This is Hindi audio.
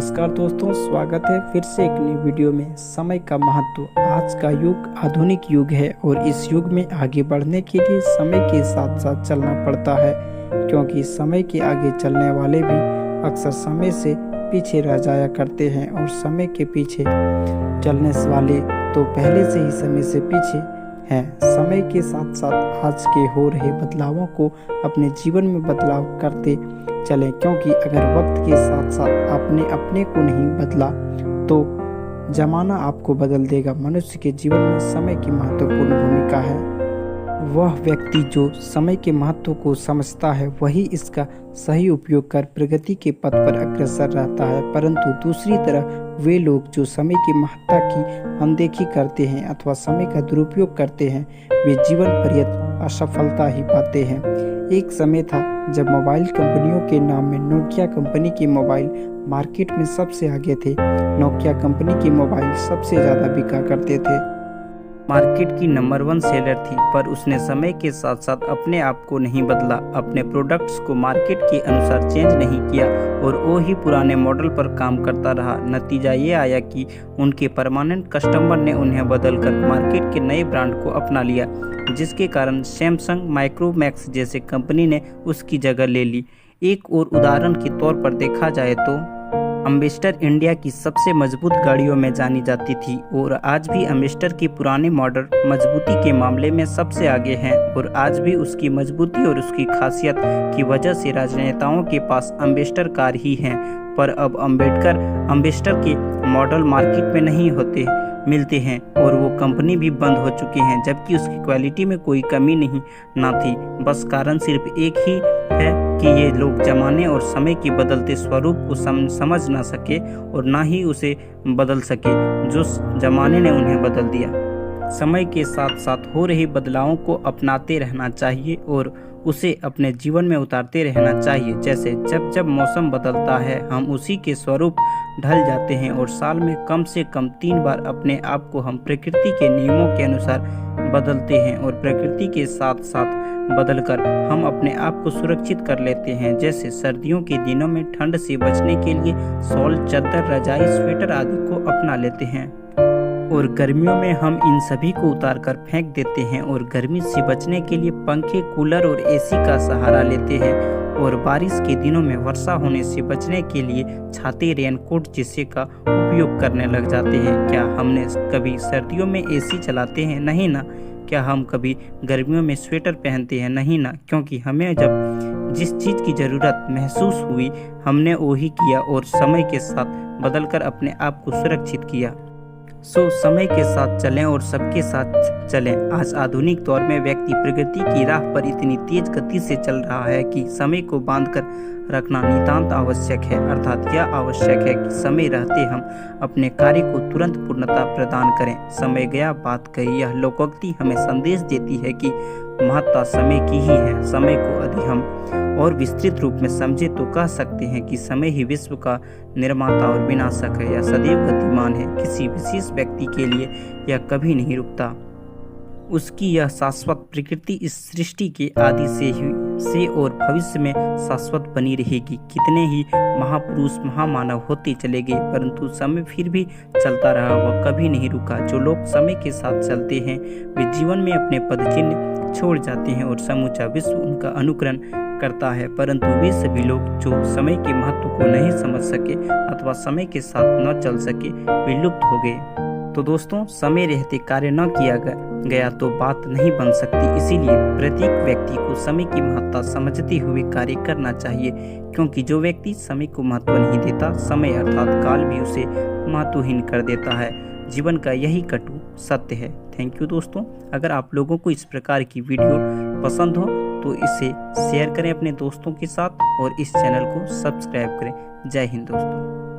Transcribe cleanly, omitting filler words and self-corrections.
नमस्कार दोस्तों, स्वागत है फिर से एक नई वीडियो में। समय का महत्व। आज का युग आधुनिक युग है और इस युग में आगे बढ़ने के लिए समय के साथ साथ चलना पड़ता है, क्योंकि समय के आगे चलने वाले भी अक्सर समय से पीछे रह जाया करते हैं और समय के पीछे चलने वाले तो पहले से ही समय से पीछे हैं। समय के साथ साथ आज के हो रहे बदलावों को अपने जीवन में बदलाव करते चलें, क्योंकि अगर वक्त के साथ साथ आपने अपने को नहीं बदला तो जमाना आपको बदल देगा। मनुष्य के जीवन में समय की महत्वपूर्ण भूमिका है। वह व्यक्ति जो समय के महत्व को समझता है वही इसका सही उपयोग कर प्रगति के पथ पर अग्रसर रहता है, परंतु दूसरी तरफ वे लोग जो समय की महत्ता की अनदेखी करते हैं अथवा समय का दुरुपयोग करते हैं वे जीवन पर्यंत असफलता ही पाते हैं। एक समय था जब मोबाइल कंपनियों के नाम में नोकिया कंपनी के मोबाइल मार्केट में सबसे आगे थे। नोकिया कंपनी के मोबाइल सबसे ज़्यादा बिका करते थे, मार्केट की नंबर 1 सेलर थी, पर उसने समय के साथ साथ अपने आप को नहीं बदला, अपने प्रोडक्ट्स को मार्केट के अनुसार चेंज नहीं किया और वो ही पुराने मॉडल पर काम करता रहा। नतीजा ये आया कि उनके परमानेंट कस्टमर ने उन्हें बदलकर मार्केट के नए ब्रांड को अपना लिया, जिसके कारण सैमसंग, माइक्रोमैक्स जैसे कंपनी ने उसकी जगह ले ली। एक और उदाहरण के तौर पर देखा जाए तो एम्बेसडर इंडिया की सबसे मजबूत गाड़ियों में जानी जाती थी और आज भी एम्बेसडर के पुराने मॉडल मजबूती के मामले में सबसे आगे हैं और आज भी उसकी मजबूती और उसकी खासियत की वजह से राजनेताओं के पास एम्बेसडर कार ही हैं। पर अब एम्बेसडर के मॉडल मार्केट में नहीं मिलते हैं और वो कंपनी भी बंद हो चुकी हैं, जबकि उसकी क्वालिटी में कोई कमी नहीं ना थी। बस कारण सिर्फ एक ही है कि ये लोग जमाने और समय के बदलते स्वरूप को समझ ना सके और ना ही उसे बदल सके जो जमाने ने उन्हें बदल दिया। समय के साथ साथ हो रहे बदलावों को अपनाते रहना चाहिए और उसे अपने जीवन में उतारते रहना चाहिए। जैसे जब जब मौसम बदलता है हम उसी के स्वरूप ढल जाते हैं और साल में कम से कम 3 बार अपने आप को हम प्रकृति के नियमों के अनुसार बदलते हैं और प्रकृति के साथ साथ बदलकर हम अपने आप को सुरक्षित कर लेते हैं। जैसे सर्दियों के दिनों में ठंड से बचने के लिए शॉल, चादर, रजाई, स्वेटर आदि को अपना लेते हैं और गर्मियों में हम इन सभी को उतार कर फेंक देते हैं और गर्मी से बचने के लिए पंखे, कूलर और एसी का सहारा लेते हैं और बारिश के दिनों में वर्षा होने से बचने के लिए छाते, रेनकोट जैसे का उपयोग करने लग जाते हैं। क्या हमने कभी सर्दियों में एसी चलाते हैं? नहीं ना। क्या हम कभी गर्मियों में स्वेटर पहनते हैं? नहीं ना, क्योंकि हमें जब जिस चीज़ की ज़रूरत महसूस हुई हमने वही किया और समय के साथ बदलकर अपने आप को सुरक्षित किया। समय के साथ चलें और सबके साथ चलें। आज आधुनिक दौर में व्यक्ति प्रगति की राह पर इतनी तेज गति से चल रहा है कि समय को बांधकर रखना नितांत आवश्यक है। अर्थात यह आवश्यक है कि समय रहते हम अपने कार्य को तुरंत पूर्णता प्रदान करें। समय गया बात कही, यह लोकोक्ति हमें संदेश देती है कि महत्ता समय की ही है। समय को यदि हम और विस्तृत रूप में समझे तो कह सकते हैं कि समय ही विश्व का निर्माता और विनाशक है। यह सदैव गतिमान है, किसी विशेष व्यक्ति के लिए यह कभी नहीं रुकता। उसकी यह शाश्वत प्रकृति इस सृष्टि के आदि से और भविष्य में शाश्वत बनी रहेगी। कितने ही महापुरुष, महामानव होते चले गए, परंतु समय फिर भी चलता रहा, वह कभी नहीं रुका। जो लोग समय के साथ चलते हैं वे जीवन में अपने पदचिन्ह छोड़ जाते हैं और समूचा विश्व उनका अनुकरण करता है, परंतु वे सभी लोग जो समय के महत्व को नहीं समझ सके अथवा समय के साथ न चल सके वे लुप्त हो गए। तो दोस्तों, समय रहते कार्य न किया गया तो बात नहीं बन सकती। इसीलिए प्रत्येक व्यक्ति को समय की महत्ता समझते हुए कार्य करना चाहिए, क्योंकि जो व्यक्ति समय को महत्व नहीं देता, समय अर्थात काल भी उसे महत्वहीन कर देता है। जीवन का यही कटु सत्य है। थैंक यू दोस्तों। अगर आप लोगों को इस प्रकार की वीडियो पसंद हो तो इसे शेयर करें अपने दोस्तों के साथ और इस चैनल को सब्सक्राइब करें। जय हिंद दोस्तों।